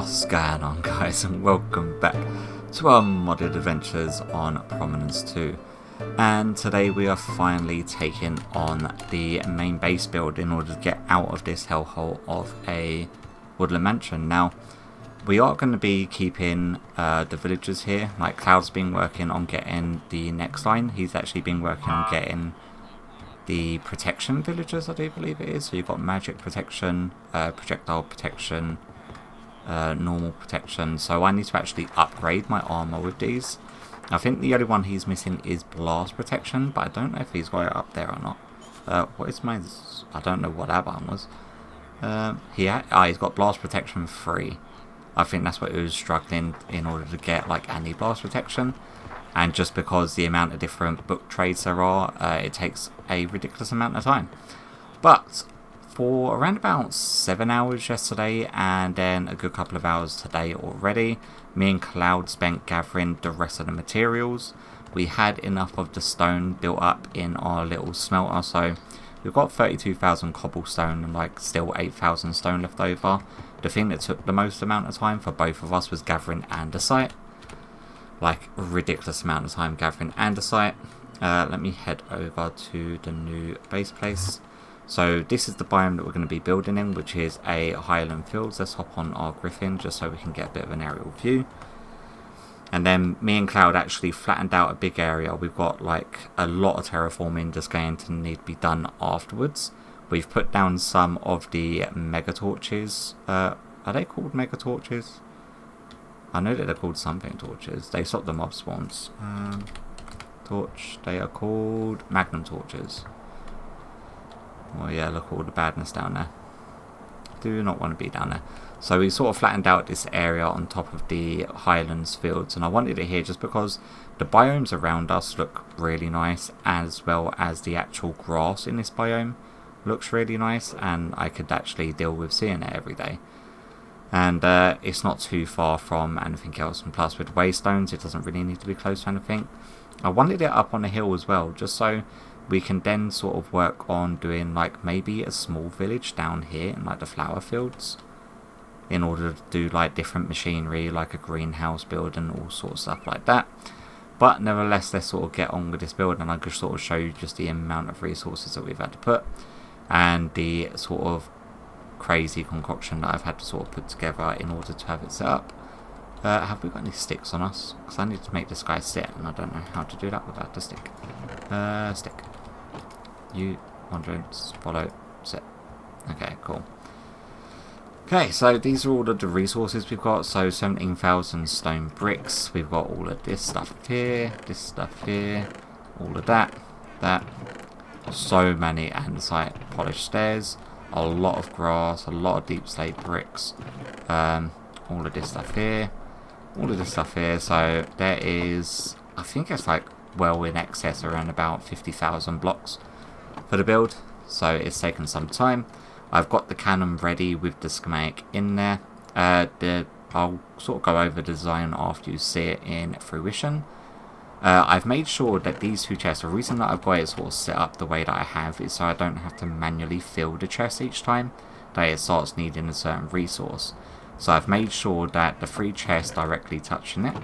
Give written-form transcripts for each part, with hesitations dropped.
What's going on, guys, and welcome back to our modded adventures on Prominence 2. And today we are finally taking on the main base build in order to get out of this hellhole of a woodland mansion. Now, we are going to be keeping the villagers here. Like, Cloud's been working on getting the next line. He's actually been working on getting the protection villagers, I do believe it is. So you've got magic protection, projectile protection, normal protection. So I need to actually upgrade my armor with these. I think the only one he's missing is blast protection, but I don't know if he's got it up there or not. What is mine? I don't know what that one was. He's got blast protection 3. I think that's what he was struggling in order to get, like, any blast protection. And just because the amount of different book trades there are, it takes a ridiculous amount of time. But for around about 7 hours yesterday, and then a good couple of hours today already, me and Cloud spent gathering the rest of the materials. We had enough of the stone built up in our little smelter, so we've got 32,000 cobblestone and like still 8,000 stone left over. The thing that took the most amount of time for both of us was gathering andesite. Like, a ridiculous amount of time gathering andesite. Let me head over to the new base place. So this is the biome that we're going to be building in, which is a highland fields. Let's hop on our griffin just so we can get a bit of an aerial view. And then me and Cloud actually flattened out a big area. We've got like a lot of terraforming just going to need to be done afterwards. We've put down some of the mega torches. Are they called mega torches? I know that they're called something torches. They stop the mob spawns. Torch. They are called magnum torches. Oh yeah, look at all the badness down there. Do not want to be down there. So we sort of flattened out this area on top of the highlands fields, and I wanted it here just because the biomes around us look really nice, as well as the actual grass in this biome looks really nice, and I could actually deal with seeing it every day. And it's not too far from anything else, and plus with waystones it doesn't really need to be close to anything. I wanted it up on a hill as well, just so we can then sort of work on doing like maybe a small village down here in like the flower fields, in order to do like different machinery, like a greenhouse build and all sorts of stuff like that. But nevertheless, let's sort of get on with this build, and I could sort of show you just the amount of resources that we've had to put, and the sort of crazy concoction that I've had to sort of put together in order to have it set up. Have we got any sticks on us? Because I need to make this guy sit, and I don't know how to do that without the stick. Stick. You, wandering, follow, sit. Okay, cool. Okay, so these are all of the resources we've got. So 17,000 stone bricks. We've got all of this stuff here, all of that. So many andesite polished stairs, a lot of grass, a lot of deep slate bricks, all of this stuff here, So there is, I think it's like well in excess around about 50,000 blocks for the build, so it's taken some time. I've got the cannon ready with the schematic in there. I'll sort of go over the design after you see it in fruition. I've made sure that these two chests, the reason that I've got it sort of set up the way that I have is so I don't have to manually fill the chest each time that it starts needing a certain resource. So I've made sure that the 3 chests directly touching it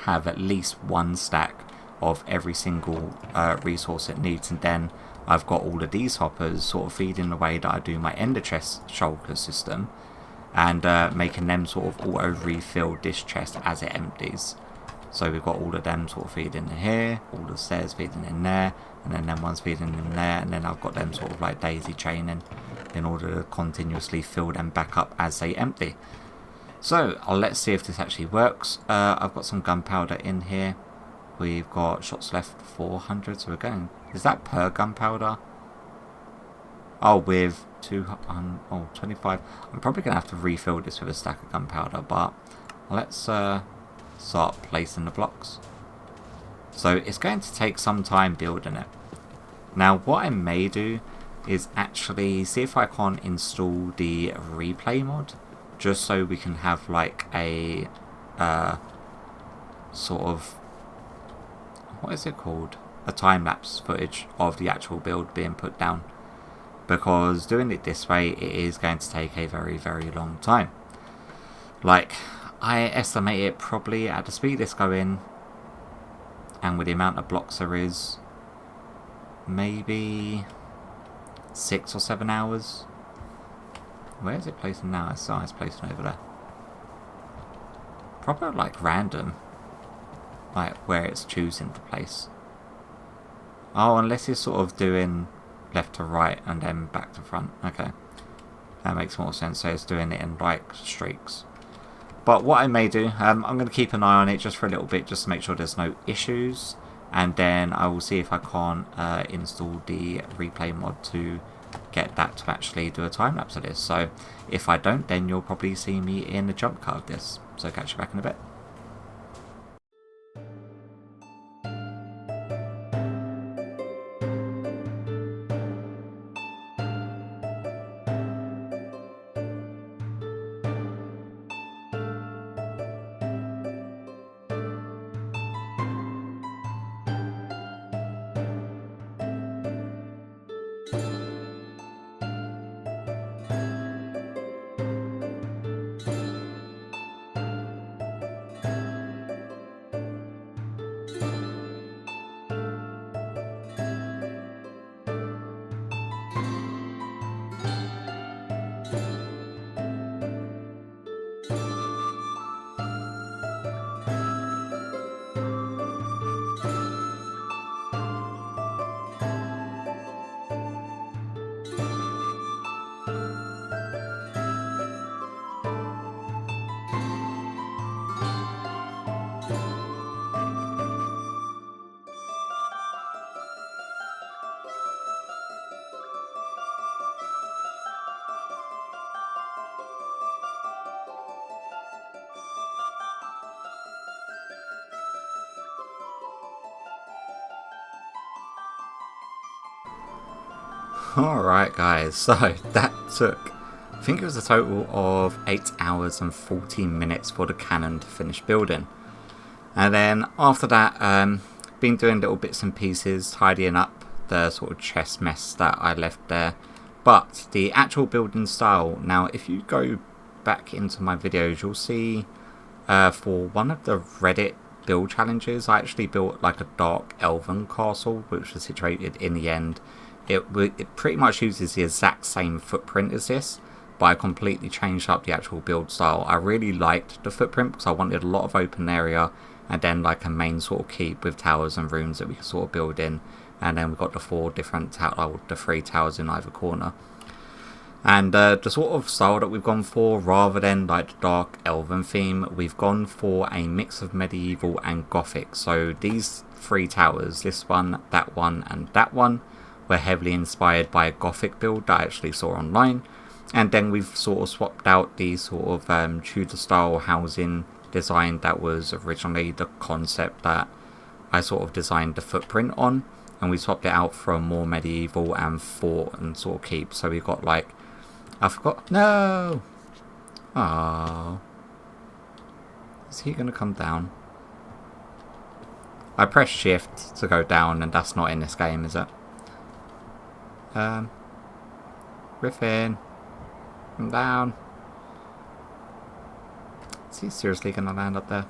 have at least 1 stack of every single resource it needs, and then I've got all of these hoppers sort of feeding the way that I do my ender chest shulker system, and making them sort of auto refill this chest as it empties. So we've got all of them sort of feeding in here, all the stairs feeding in there, and then them ones feeding in there, and then I've got them sort of like daisy chaining in order to continuously fill them back up as they empty. So let's see if this actually works. I've got some gunpowder in here. We've got shots left 400, so we're going. Is that per gunpowder? Oh, with 25. I'm probably going to have to refill this with a stack of gunpowder, but let's start placing the blocks. So it's going to take some time building it. Now what I may do is actually see if I can't install the replay mod, just so we can have like a sort of, what is it called? A time-lapse footage of the actual build being put down. because doing it this way, it is going to take a very, very long time. Like, I estimate it probably at the speed it's going and with the amount of blocks there is, maybe 6 or 7 hours. Where is it placing now? It's placing over there. Probably like random. Like where it's choosing to place. Oh, unless it's sort of doing left to right and then back to front. Okay. That makes more sense. So it's doing it in like streaks. But what I may do, I'm going to keep an eye on it just for a little bit, just to make sure there's no issues. And then I will see if I can't install the replay mod to get that to actually do a time lapse of this. So if I don't, then you'll probably see me in the jump cut of this. So catch you back in a bit. Alright guys, so that took, I think it was a total of 8 hours and 14 minutes for the cannon to finish building. And then after that, been doing little bits and pieces, tidying up the sort of chest mess that I left there. But the actual building style, now if you go back into my videos, you'll see for one of the Reddit build challenges, I actually built like a dark elven castle, which was situated in the end. It pretty much uses the exact same footprint as this, but I completely changed up the actual build style. I really liked the footprint because I wanted a lot of open area and then like a main sort of keep with towers and rooms that we could sort of build in. And then we've got the 4 different the 3 towers in either corner. And the sort of style that we've gone for, rather than like the dark elven theme, we've gone for a mix of medieval and gothic. So these 3 towers, this one, and that one, were heavily inspired by a gothic build that I actually saw online. And then we've sort of swapped out the sort of Tudor style housing design that was originally the concept that I sort of designed the footprint on, and we swapped it out for a more medieval and fort and sort of keep. So we've got like, I forgot, no! Aww. Is he going to come down? I pressed shift to go down and that's not in this game, is it? Griffin, come down. Is he seriously going to land up there?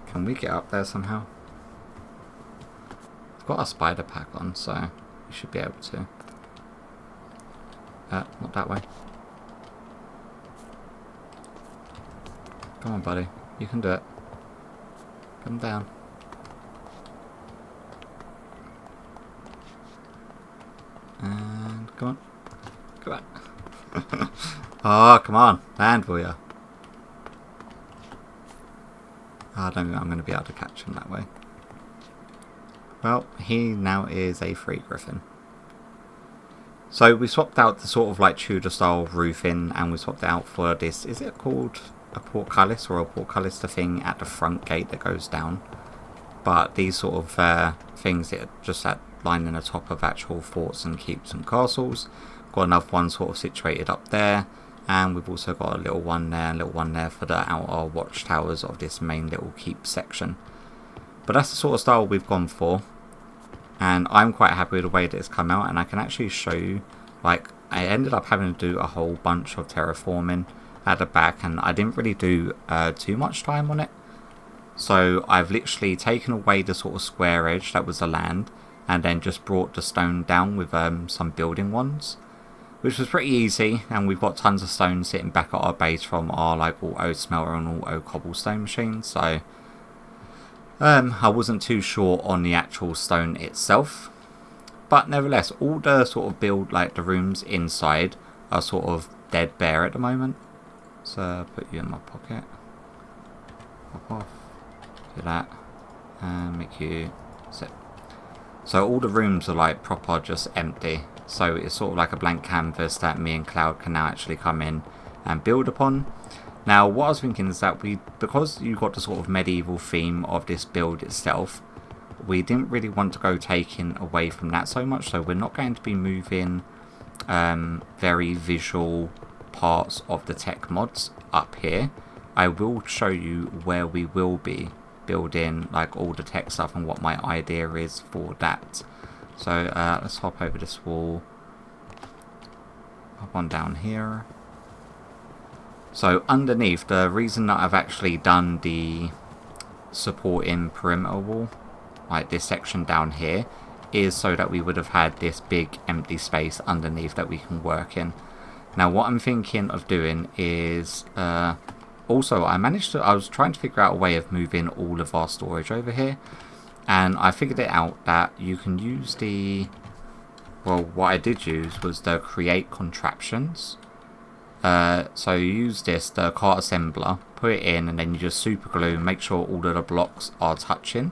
Can we get up there somehow? I've got a spider pack on, so we should be able to. Not that way. Come on, buddy. You can do it. Come down. And come on. Come on. Oh, come on. Land, will ya? Oh, I don't think I'm going to be able to catch him that way. Well, he now is a free griffin. So we swapped out the sort of like Tudor style roofing, and we swapped it out for this. Is it called a portcullis or a portcullis? The thing at the front gate that goes down. But these sort of things that are just at lining the top of actual forts and keeps and castles. Got another one sort of situated up there, and we've also got a little one there, and a little one there for the outer watchtowers of this main little keep section. But that's the sort of style we've gone for, and I'm quite happy with the way that it's come out. And I can actually show you, like, I ended up having to do a whole bunch of terraforming at the back, and I didn't really do too much time on it. So I've literally taken away the sort of square edge that was the land, and then just brought the stone down with some building ones, which was pretty easy. And we've got tons of stone sitting back at our base from our like auto smelter and auto cobblestone machines. So I wasn't too sure on the actual stone itself, but nevertheless, all the sort of build, like the rooms inside, are sort of dead bare at the moment. So put you in my pocket. Pop off. Do that. And make you sit. So all the rooms are like proper just empty. So it's sort of like a blank canvas that me and Cloud can now actually come in and build upon. Now what I was thinking is that because you got the sort of medieval theme of this build itself, we didn't really want to go taking away from that so much. So we're not going to be moving very visual parts of the tech mods up here. I will show you where we will be building like all the tech stuff and what my idea is for that. So let's hop over this wall, hop on down here. So underneath, the reason that I've actually done the supporting perimeter wall, like this section down here, is so that we would have had this big empty space underneath that we can work in. Now what I'm thinking of doing is also I was trying to figure out a way of moving all of our storage over here, and I figured it out that you can use what I did use was the create contraptions. So you use the cart assembler, put it in, and then you just super glue, make sure all of the blocks are touching,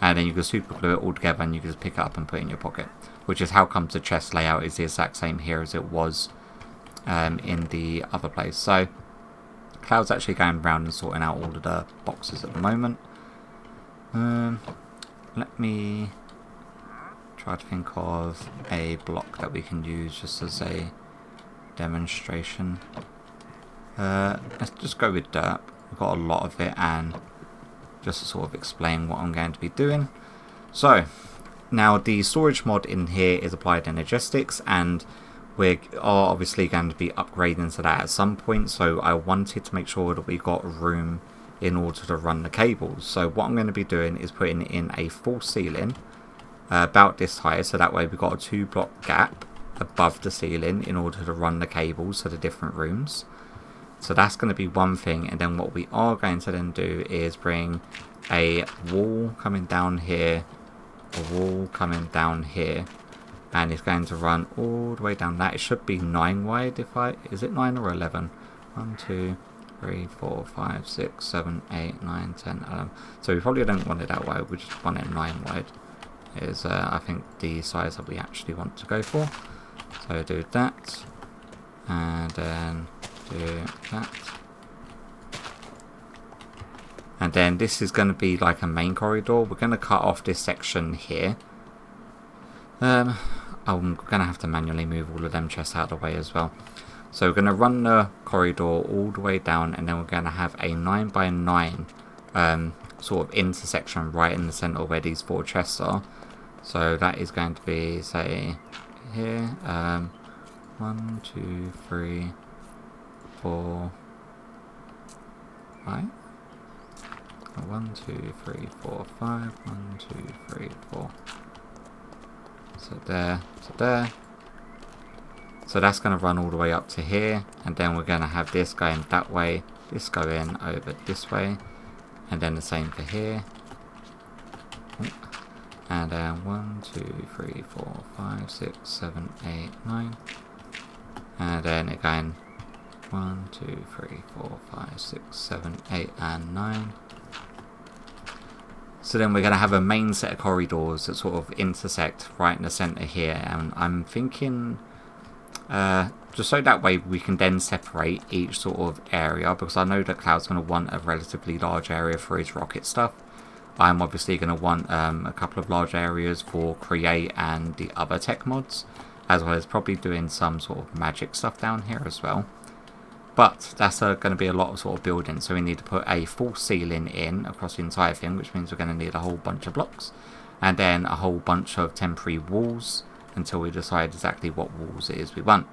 and then you can super glue it all together, and you can just pick it up and put it in your pocket, which is how comes the chest layout is the exact same here as it was in the other place. So Cloud's actually going around and sorting out all of the boxes at the moment. Let me try to think of a block that we can use just as a demonstration. Let's just go with dirt. We've got a lot of it, and just to sort of explain what I'm going to be doing. So now the storage mod in here is applied energistics, and we are obviously going to be upgrading to that at some point. So I wanted to make sure that we got room in order to run the cables. So what I'm going to be doing is putting in a full ceiling about this high, so that way we've got a 2-block gap above the ceiling in order to run the cables to the different rooms. So that's going to be one thing. And then what we are going to then do is bring a wall coming down here, a wall coming down here, and it's going to run all the way down that. It should be 9 wide. Is it 9 or 11? 1, 2, 3, 4, 5, 6, 7, 8, 9, 10, 11. So we probably don't want it that wide. We just want it 9 wide. Is I think the size that we actually want to go for. So do that, and then do that, and then this is going to be like a main corridor. We're going to cut off this section here. I'm going to have to manually move all of them chests out of the way as well. So we're going to run the corridor all the way down, and then we're going to have a 9x9 sort of intersection right in the center where these 4 chests are. So that is going to be, say, here, 1, 2, 3, 4, 5. 1, 2, 3, 4, 5. 1, 2, 3, 4. So there, so there. So that's going to run all the way up to here, and then we're going to have this going that way, this going over this way, and then the same for here. And then 1, 2, 3, 4, 5, 6, 7, 8, 9. And then again 1, 2, 3, 4, 5, 6, 7, 8, and 9. So then we're going to have a main set of corridors that sort of intersect right in the center here. And I'm thinking just so that way we can then separate each sort of area, because I know that Cloud's going to want a relatively large area for his rocket stuff. I'm obviously going to want a couple of large areas for create and the other tech mods, as well as probably doing some sort of magic stuff down here as well. But that's going to be a lot of sort of building, so we need to put a full ceiling in across the entire thing, which means we're going to need a whole bunch of blocks, and then a whole bunch of temporary walls until we decide exactly what walls it is we want.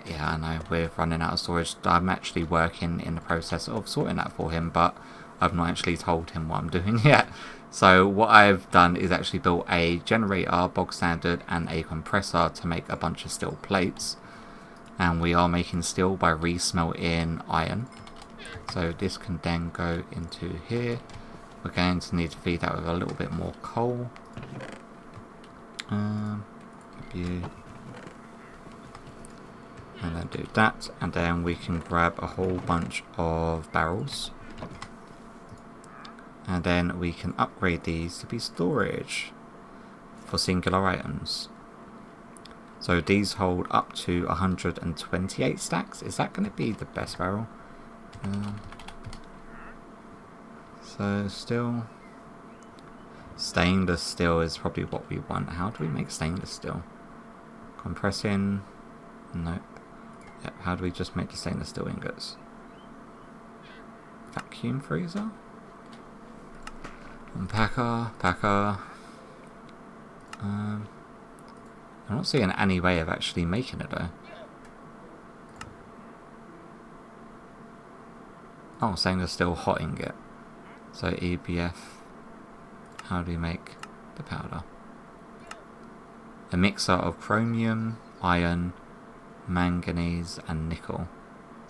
Yeah, I know, we're running out of storage. I'm actually working in the process of sorting that for him, but I've not actually told him what I'm doing yet. So what I've done is actually built a generator, bog standard, and a compressor to make a bunch of steel plates. And we are making steel by re-smelting iron. So this can then go into here. We're going to need to feed that with a little bit more coal. Maybe, and then do that, and then we can grab a whole bunch of barrels, and then we can upgrade these to be storage for singular items. So these hold up to 128 stacks. Is that going to be the best barrel? So still, stainless steel is probably what we want. How do we make stainless steel? Compressing? Nope. Yep. How do we just make the stainless steel ingots? Vacuum freezer? And packer. I'm not seeing any way of actually making it though. Oh, stainless steel hot ingot. So EBF. How do we make the powder? A mixer of chromium, iron, manganese and nickel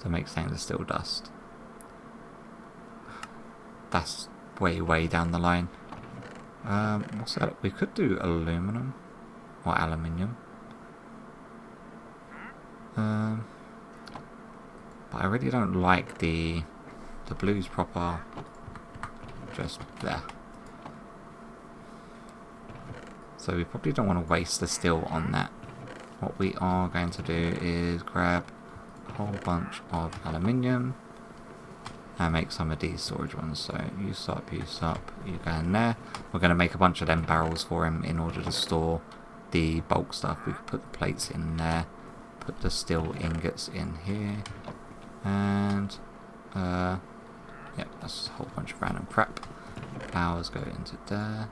to make stainless steel dust. That's way down the line. What's that? We could do aluminum or aluminium. But I really don't like the blues proper just there. So we probably don't want to waste the steel on that. What we are going to do is grab a whole bunch of aluminium and make some of these storage ones. So use up, you go in there. We're going to make a bunch of them barrels for him in order to store the bulk stuff. We can put the plates in there, put the steel ingots in here, and yep, that's a whole bunch of random crap. Flowers go into there.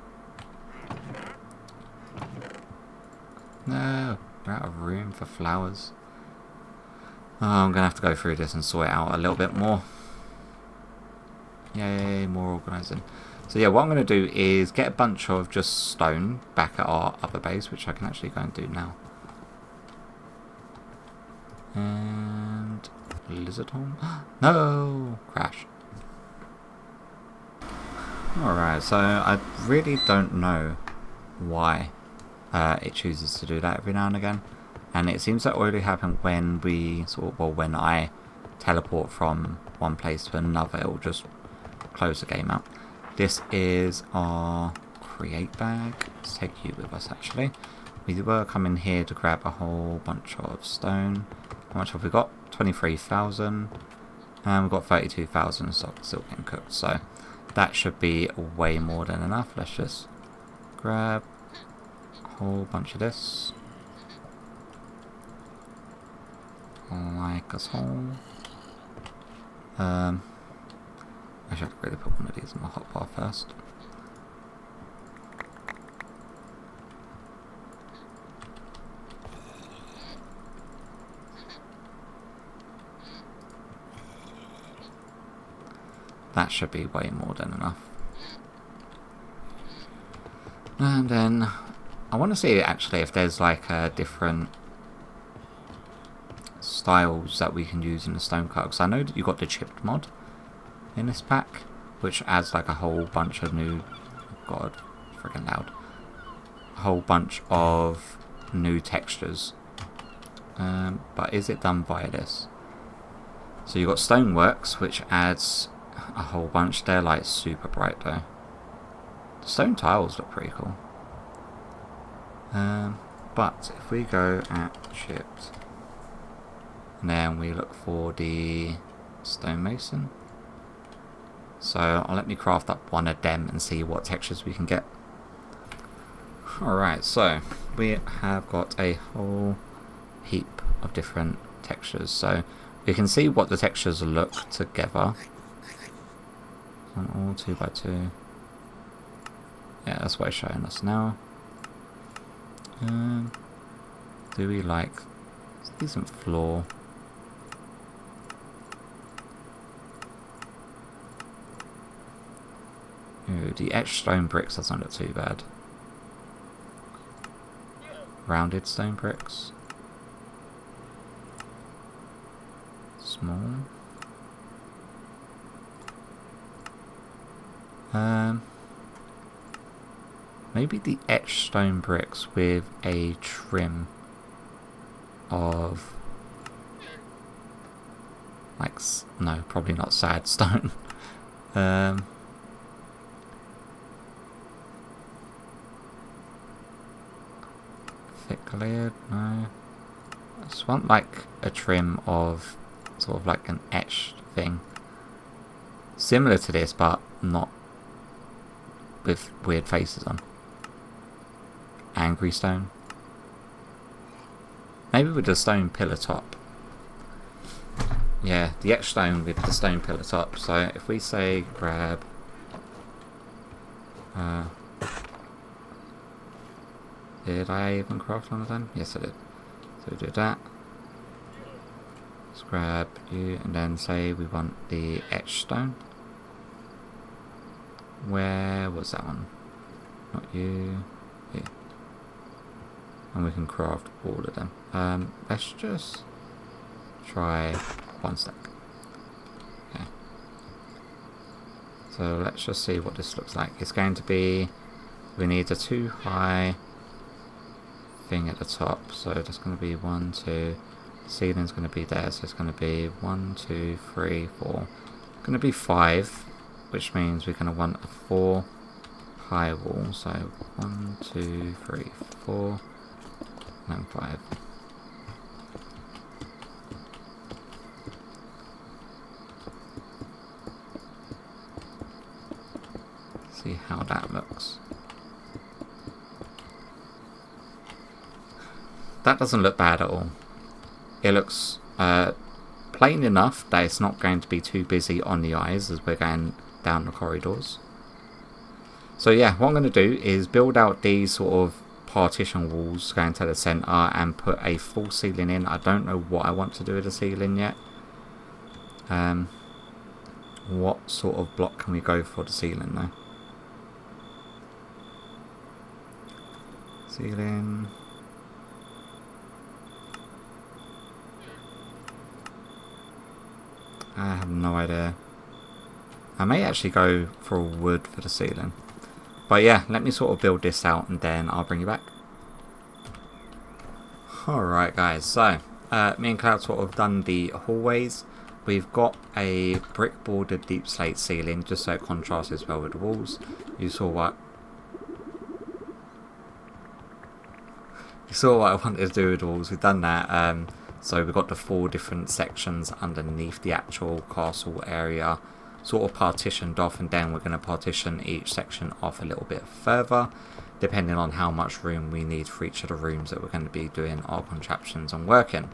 No, we're out of room for flowers. Oh, I'm going to have to go through this and sort it out a little bit more. Yay, more organising. So yeah, what I'm going to do is get a bunch of just stone back at our other base, which I can actually go and do now. And lizard home. No! Crash. Alright, so I really don't know why it chooses to do that every now and again. And it seems to only happen when we when I teleport from one place to another. It will just close the game out. This is our create bag. Let's take you with us actually. We were coming here to grab a whole bunch of stone. How much have we got? 23,000. And we've got 32,000 stock still getting cooked. So that should be way more than enough. Let's just grab a whole bunch of this. Like us whole. I should really put one of these in my hotbar first. That should be way more than enough. And then I want to see actually if there's like a different styles that we can use in the stone cut, because I know that you got the chipped mod in this pack, which adds like a whole bunch of new, god, freaking loud, a whole bunch of new textures. But is it done via this? So you got Stoneworks, which adds a whole bunch. They're like super bright though. The stone tiles look pretty cool. But if we go at chipped, and then we look for the stonemason. So let me craft up one of them and see what textures we can get. Alright, so we have got a whole heap of different textures. So we can see what the textures look together. And all 2x2. Yeah, that's what it's showing us now. Do we like It's a decent floor. Ooh, the etched stone bricks doesn't look too bad. Rounded stone bricks. Small. Maybe the etched stone bricks with a trim of, like, no, probably not sad stone. Thick layered, no. I just want like a trim of sort of like an etched thing. Similar to this, but not with weird faces on. Angry stone. Maybe with the stone pillar top. Yeah, the etched stone with the stone pillar top. So if we say grab... did I even craft one of them? Yes, I did. So do that. Let's grab you and then say we want the etched stone. Where was that one? Not you. Here. And we can craft all of them. Let's just try one stack. Okay. So let's just see what this looks like. It's going to be, we need a 2 high thing at the top. So that's going to be 1, 2. Ceiling's going to be there. So it's going to be 1, 2, 3, 4. Going to be 5, which means we're going to want a 4 high wall. So 1, 2, 3, 4. And 5. See how that looks. That doesn't look bad at all. It looks plain enough that it's not going to be too busy on the eyes as we're going down the corridors. So yeah, what I'm going to do is build out these sort of partition walls going to the center and put a full ceiling in. I don't know what I want to do with the ceiling yet. What sort of block can we go for the ceiling though? Ceiling. I have no idea. I may actually go for a wood for the ceiling. But yeah, let me sort of build this out and then I'll bring you back. Alright guys, so me and Cloud sort of done the hallways. We've got a brick bordered deep slate ceiling just so it contrasts as well with the walls. You saw what I wanted to do with the walls. We've done that. So we've got the 4 different sections underneath the actual castle area sort of partitioned off, and then we're going to partition each section off a little bit further depending on how much room we need for each of the rooms that we're going to be doing our contraptions and working.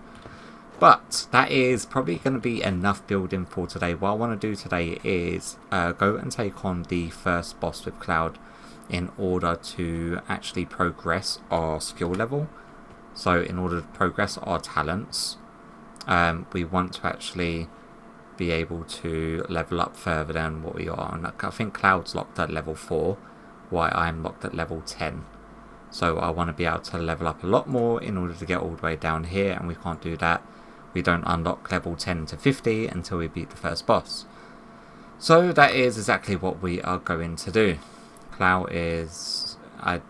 But that is probably going to be enough building for today. What I want to do today is go and take on the first boss with Cloud in order to actually progress our skill level. So in order to progress our talents, we want to actually be able to level up further than what we are. And I think Cloud's locked at level 4, while I'm locked at level 10. So I want to be able to level up a lot more in order to get all the way down here, and we can't do that. We don't unlock level 10 to 50 until we beat the first boss. So that is exactly what we are going to do. Cloud is...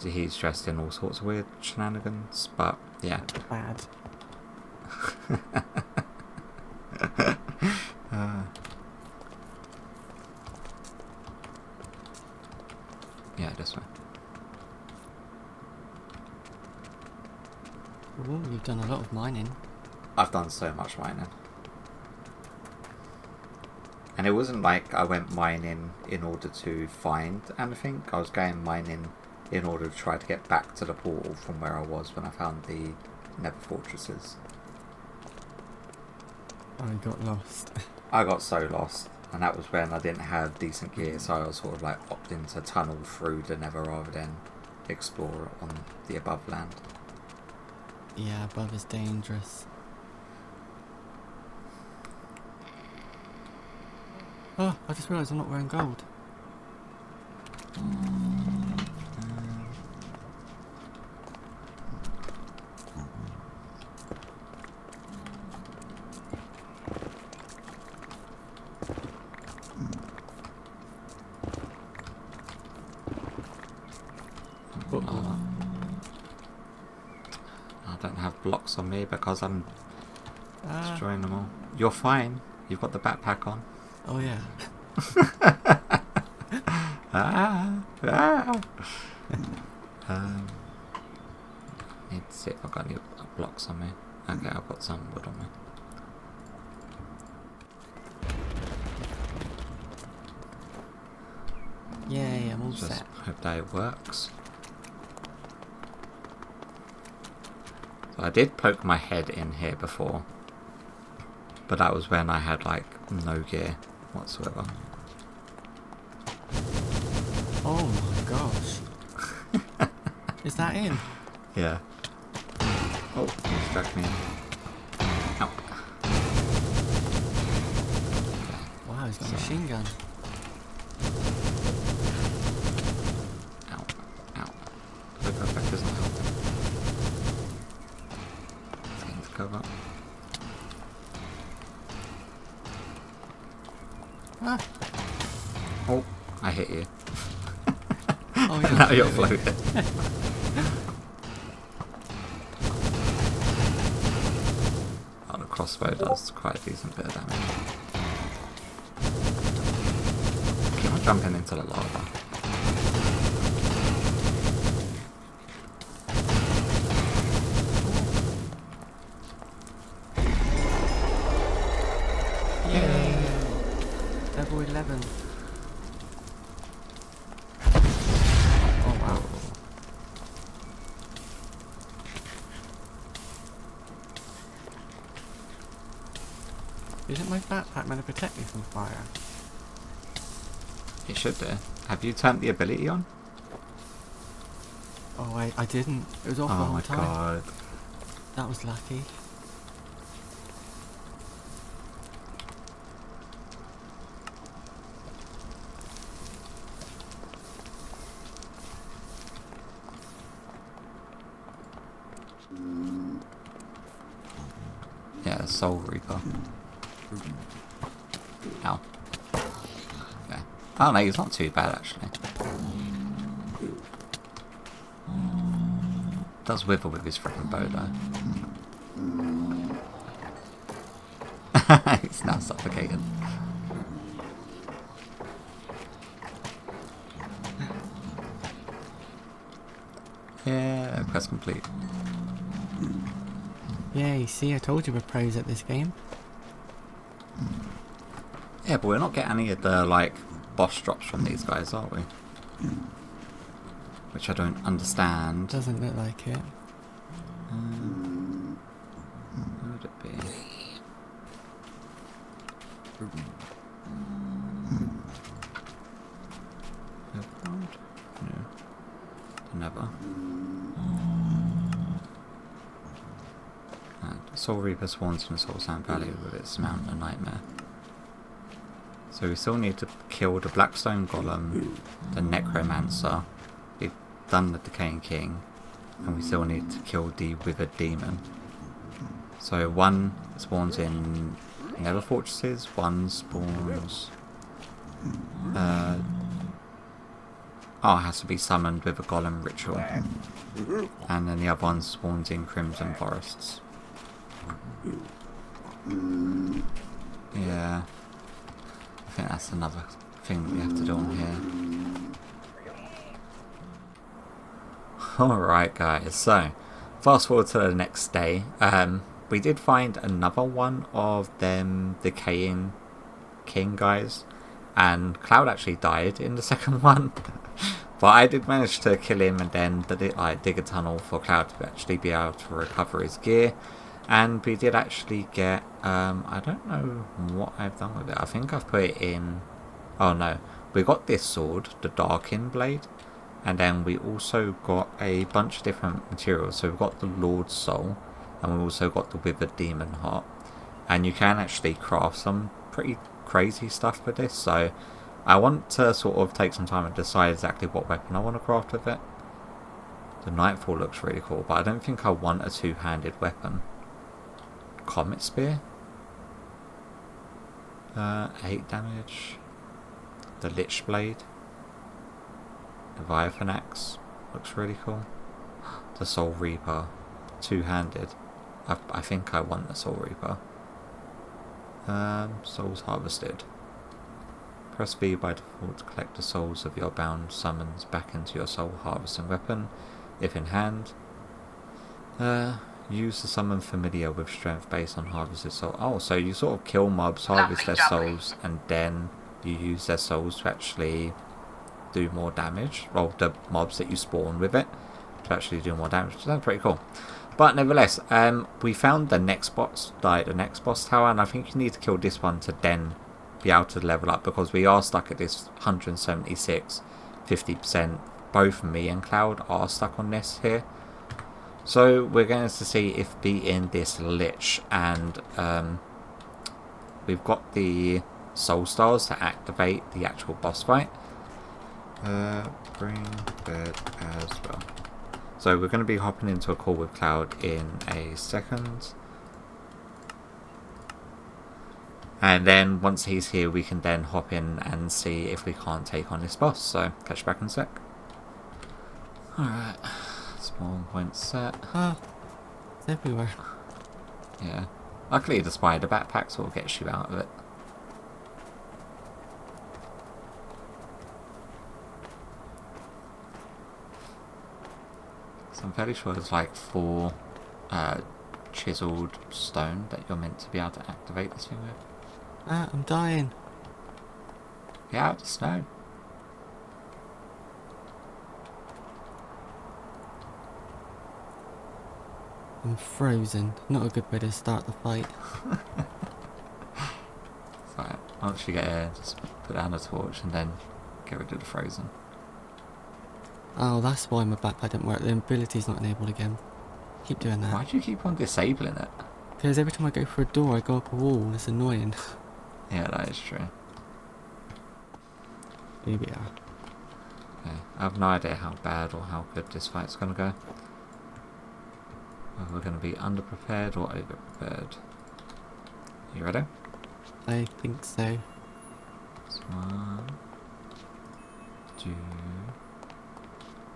he's dressed in all sorts of weird shenanigans, but yeah. Bad. Yeah, this way. Ooh, you've done a lot of mining. I've done so much mining. And it wasn't like I went mining in order to find anything. I was going mining in order to try to get back to the portal from where I was when I found the Nether Fortresses. I got lost. I got so lost, and that was when I didn't have decent gear, so I was sort of like opting to tunnel through the Nether rather than explore on the above land. Yeah, above is dangerous. Oh, I just realised I'm not wearing gold. I don't have blocks on me because I'm Ah. destroying them all. You're fine. You've got the backpack on. Oh yeah. Need to see if I've got any blocks on me. Okay, I've got some wood on me. Yay, I'm all Just set. hope that it works. So I did poke my head in here before, but that was when I had like no gear whatsoever. Oh my gosh. Is that him? Yeah. Oh, he struck me in. Ow. Wow, he's got a machine gun. Ow. Ow. The backpack doesn't help. Seems to cover. Ah. Oh, I hit you. Oh yeah. Now you're floating. Oh, the crossbow does quite a decent bit of damage. Keep on jumping into the lava. Yay! Level 11. Oh wow. Isn't my backpack meant to protect me from fire? It should do. Have you turned the ability on? Oh wait, I didn't. It was off the Oh whole my time. god. That was lucky. Yeah, Soul Reaper. Ow. Yeah. Oh no, he's not too bad actually. Does wither with his freaking bow though. He's now suffocating. Yeah, quest complete. Yay, see, I told you we're pros at this game. Yeah, but we're not getting any of the like boss drops from these guys, are we? Which I don't understand. Doesn't look like it. Where would it be? No. Never. Soul Reaper spawns in the Soul Sand Valley with its Mount a Nightmare. So we still need to kill the Blackstone Golem, the Necromancer. We've done the Decaying King, and we still need to kill the Withered Demon. So one spawns in Nether Fortresses, one spawns... it has to be summoned with a Golem Ritual. And then the other one spawns in Crimson Forests. Yeah. I think that's another thing that we have to do on here. Alright guys, so fast forward to the next day. We did find another one of them Decaying King guys, and Clowd actually died in the second one. But I did manage to kill him and then dig a tunnel for Clowd to actually be able to recover his gear. And we did actually get, I don't know what I've done with it. I think I've put it in, oh no, we got this sword, the Darkin Blade. And then we also got a bunch of different materials. So we've got the Lord's Soul, and we've also got the Withered Demon Heart. And you can actually craft some pretty crazy stuff with this, so I want to sort of take some time and decide exactly what weapon I want to craft with it. The Nightfall looks really cool, but I don't think I want a two-handed weapon. Comet Spear? 8 damage. The Lich Blade. Leviathan Axe looks really cool. The Soul Reaper. Two-handed. I think I want the Soul Reaper. Souls Harvested. Press V by default to collect the souls of your bound summons back into your soul harvesting weapon, if in hand. Use the summon familiar with strength based on harvested soul. Oh, so you sort of kill mobs, harvest their souls, and then you use their souls to actually do more damage. Well, the mobs that you spawn with it to actually do more damage. So that's pretty cool. But nevertheless, we found the next boss, the next boss tower, and I think you need to kill this one to then be able to level up, because we are stuck at this 176, 50%. Both me and Cloud are stuck on this here. So we're going to see if beating this Lich, and we've got the Soul Stars to activate the actual boss fight. Bring bed as well. So we're going to be hopping into a call with Cloud in a second. And then once he's here, we can then hop in and see if we can't take on this boss. So catch you back in a sec. Alright. Spawn point set. It's everywhere. Yeah. Luckily the spider backpack sort of gets you out of it. So I'm fairly sure there's like 4 chiseled stone that you're meant to be able to activate this thing with. I'm dying. Get out of the snow. I'm frozen. Not a good way to start the fight. So once you get here, just put down a torch and then get rid of the frozen. Oh, that's why my backpack didn't work. The ability's not enabled again. Keep doing that. Why do you keep on disabling it? Because every time I go for a door, I go up a wall. It's annoying. Yeah, that is true. Here we are. Okay. I have no idea how bad or how good this fight's going to go. Whether we're going to be underprepared or overprepared. You ready? I think so. 1, 2.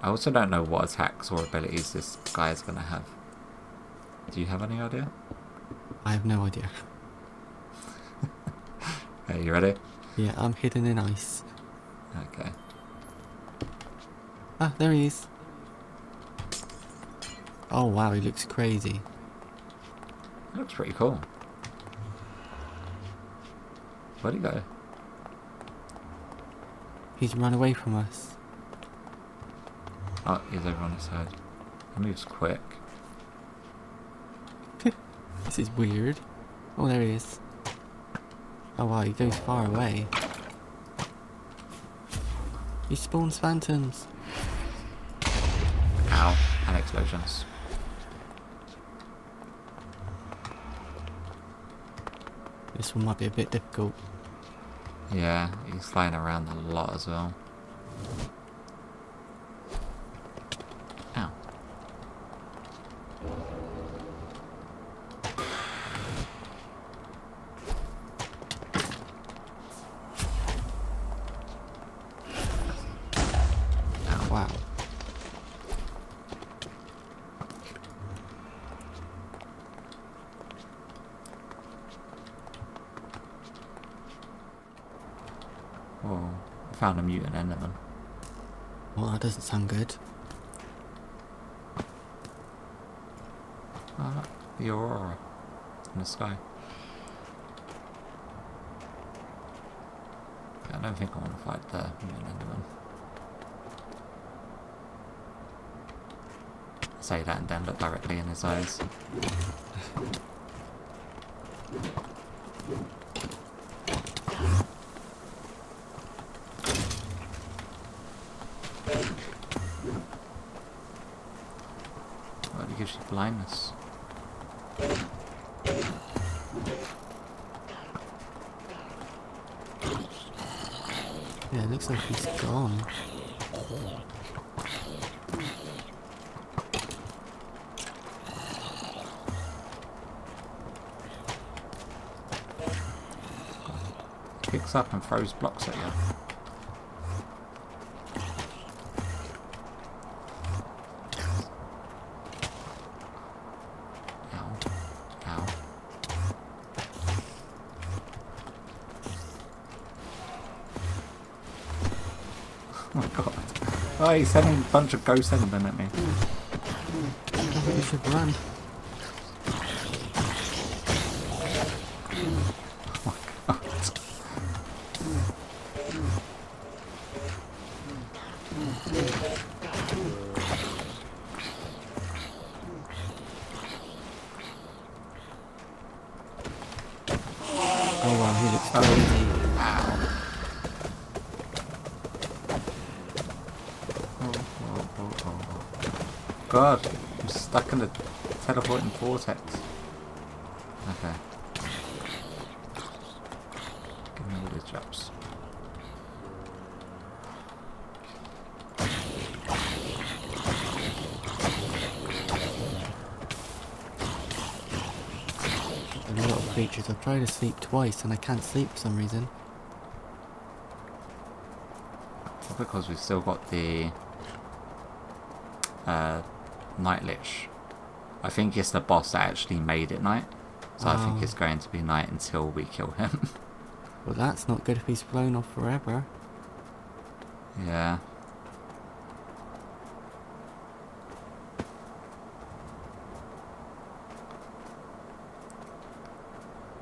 I also don't know what attacks or abilities this guy is going to have. Do you have any idea? I have no idea. Okay, you ready? Yeah, I'm hidden in ice. Okay. Ah, there he is. Oh wow, he looks crazy. Looks pretty cool. Where'd he go? He's run away from us. Oh, he's over on his side. He moves quick. This is weird. Oh, there he is. Oh wow, he goes far away. He spawns phantoms. Ow. And explosions. This one might be a bit difficult. Yeah, he's flying around a lot as well. Ow. Oh wow. Whoa. I found a mutant enderman. Well, that doesn't sound good. Oh, look. The aurora in the sky. Okay, I don't think I want to fight the mutant enderman. I say that and then look directly in his eyes. Well, it gives you blindness. looks like he's gone. Picks up and throws blocks at you. Ow. Ow. Oh my god. Oh, he's sending a bunch of ghost endermen at me. I think we should run. Oh wow, he looks crazy. God, I'm stuck in the teleporting vortex. Okay. Give me all these drops. A lot of creatures. I've tried to sleep twice and I can't sleep for some reason. Well, because we've still got the Night Lich. I think it's the boss that actually made it night. So I think it's going to be night until we kill him. Well, that's not good if he's flown off forever. Yeah.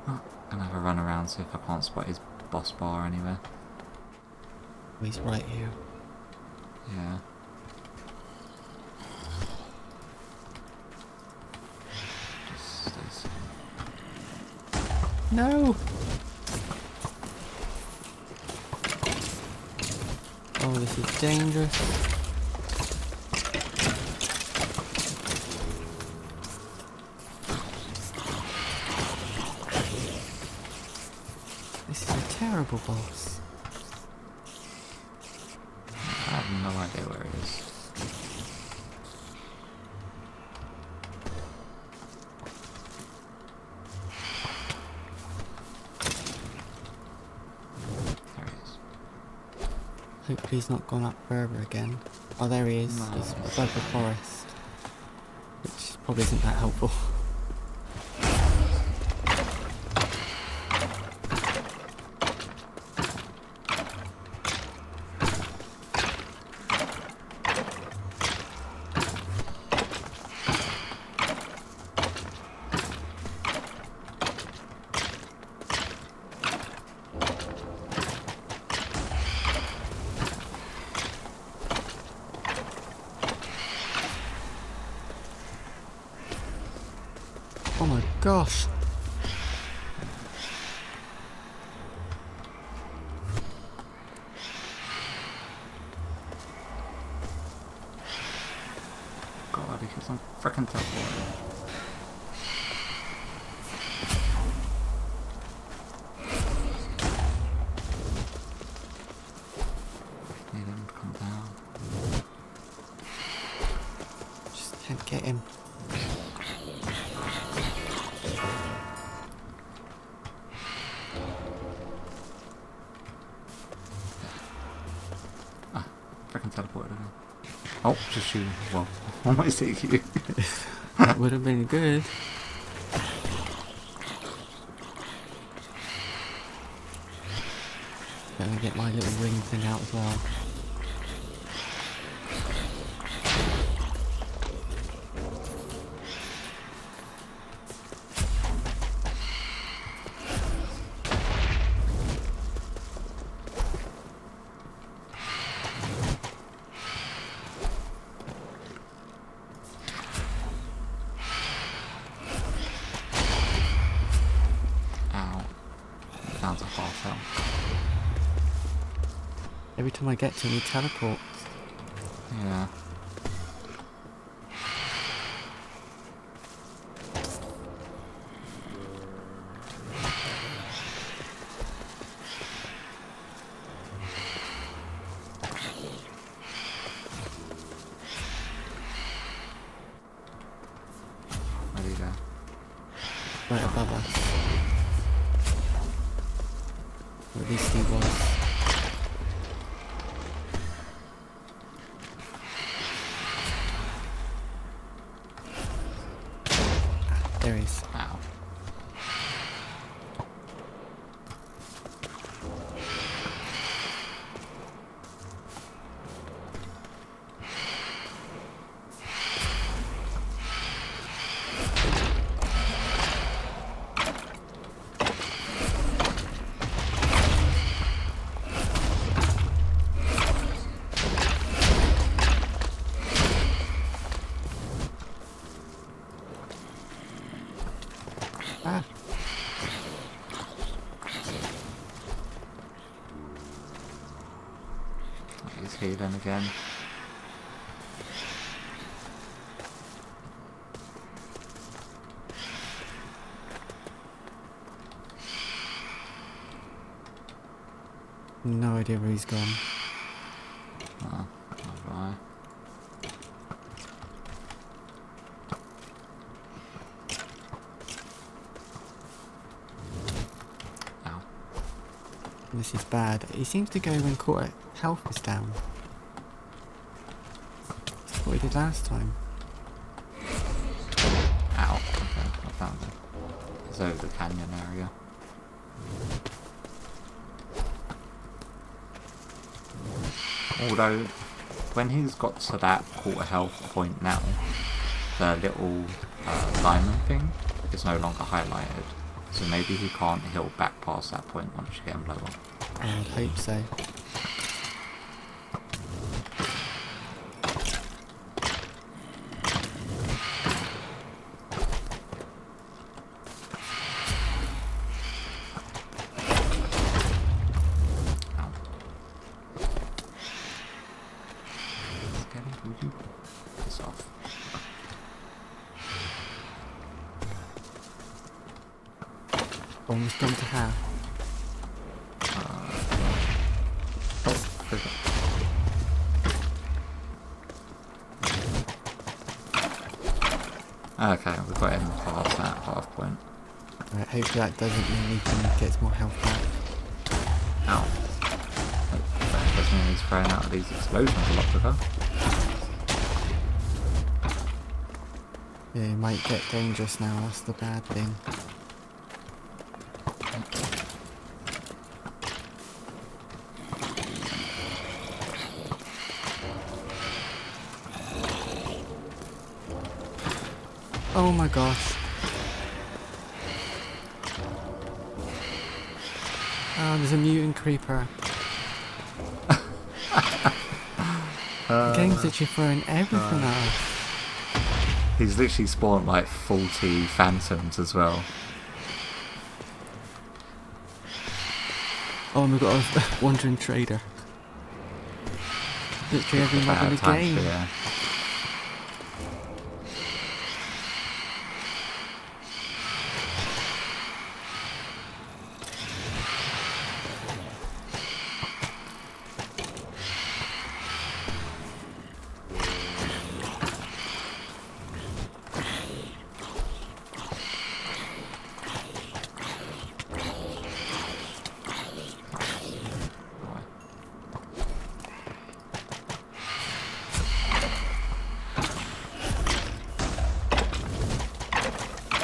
Oh, gonna have a run around, see if I can't spot his boss bar anywhere. Oh, he's right here. Yeah. Just No! Oh, this is dangerous. This is a terrible boss. I have no idea where he is. There he is. Hopefully he's not gone up further again. Oh, there he is. No. He's above the forest. Which probably isn't that helpful. Oh my gosh! God, he keeps on frickin' teleporting. Need him to come down. Just can't get him. Frickin' teleported again. Oh, just you. Well, almost hit you. That would have been good. Better get my little ring thing out as well. Down to half health. Every time I get to him, he teleports. Yeah. right above us. Or at least he was. There he is. Ow. Ah. He's healing again. No idea where he's gone. Oh, alright. Ow. This is bad. He seems to go when caught health is down. That's what he did last time. Ow. Okay, I found him. It's over the canyon area. Although, when he's got to that quarter health point now, the little diamond thing is no longer highlighted. So maybe he can't heal back past that point once you get him lower. I would hope so. Ow. Skelly, would you piss off? Almost gone to half. Okay, we've got him past that half point. Right, hopefully that doesn't mean he can get more health back. Ow. That does mean he's throwing out these explosions a lot quicker. Yeah, he might get dangerous now, that's the bad thing. Oh my gosh. Oh, there's a mutant creeper. Game's literally throwing everything at us. He's literally spawned like 40 phantoms as well. Oh, and we've got a wandering trader. Literally every mob in the game. Yeah.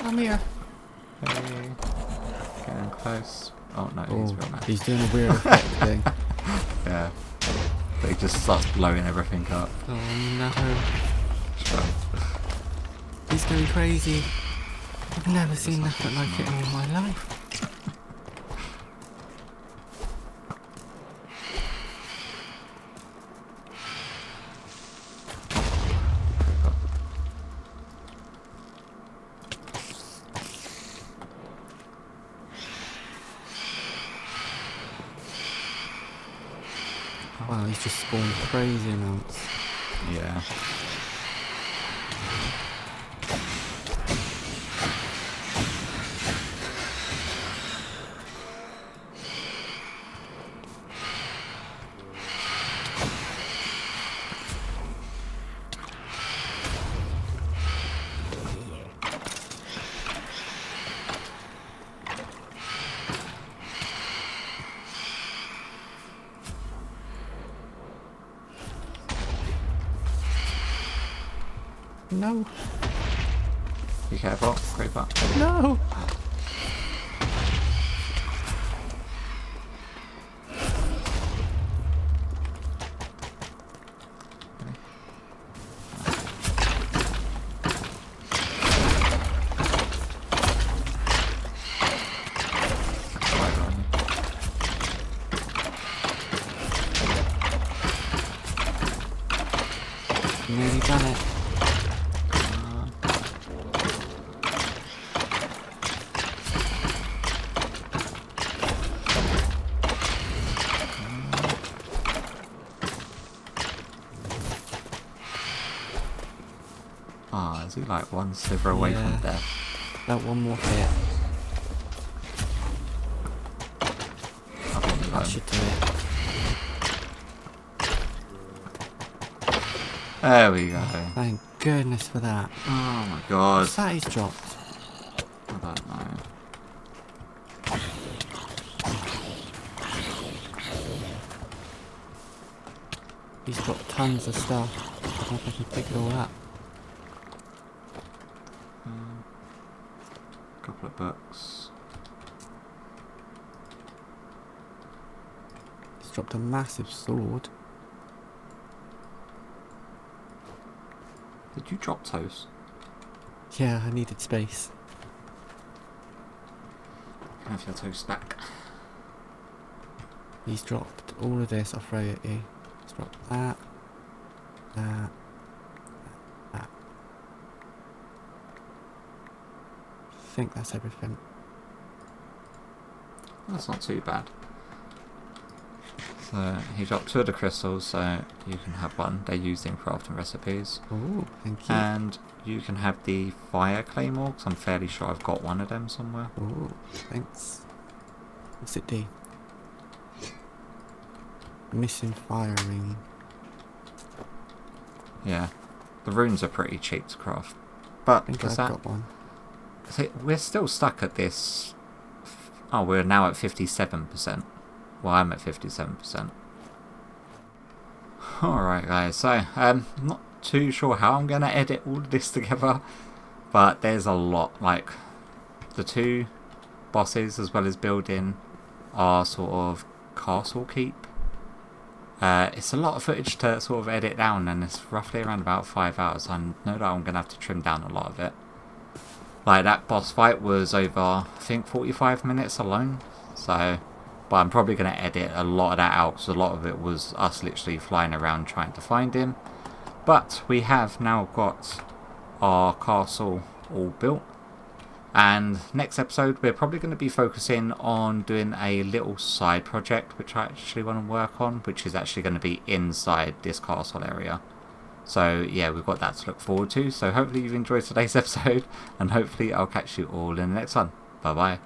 Come here. Hey. Getting close. Oh no, he's real mad. He's doing a weird effect thing. Yeah. But he just starts blowing everything up. Oh no. So, He's going crazy. I've never seen nothing like it in all my life. Wow, he's just spawned crazy amounts. yeah. No. Be careful, creeper. No. Nearly done it. Is he like one sliver away from death? That one more hit. That should do it. There we go. Thank goodness for that. Oh my god. What's that he's dropped? I don't know. He's got tons of stuff. I don't know if I can pick it all up. Couple of books. He's dropped a massive sword. Did you drop toast? Yeah, I needed space. Have your toast back. He's dropped all of this, I'll throw it at you. He's dropped that. That. That. I think that's everything. That's not too bad. So he dropped 2 of the crystals, so you can have one. They're used in crafting recipes. Oh, thank you. And you can have the fire claymore, because I'm fairly sure I've got one of them somewhere. Oh, thanks. What's it do? Missing fire ring. Yeah, the runes are pretty cheap to craft. I But think does I've that... got one. See, we're still stuck at this... Oh, we're now at 57%. Well, I'm at 57%. Alright guys, so I'm not too sure how I'm going to edit all of this together, but there's a lot. Like, the 2 bosses as well as building our sort of castle keep. It's a lot of footage to sort of edit down, and it's roughly around about 5 hours. I know that I'm going to have to trim down a lot of it. Like, that boss fight was over, I think, 45 minutes alone, so... But I'm probably going to edit a lot of that out, because a lot of it was us literally flying around trying to find him. But we have now got our castle all built. And next episode we're probably going to be focusing on doing a little side project, which I actually want to work on, which is actually going to be inside this castle area. So yeah, we've got that to look forward to. So hopefully you've enjoyed today's episode, and hopefully I'll catch you all in the next one. Bye bye.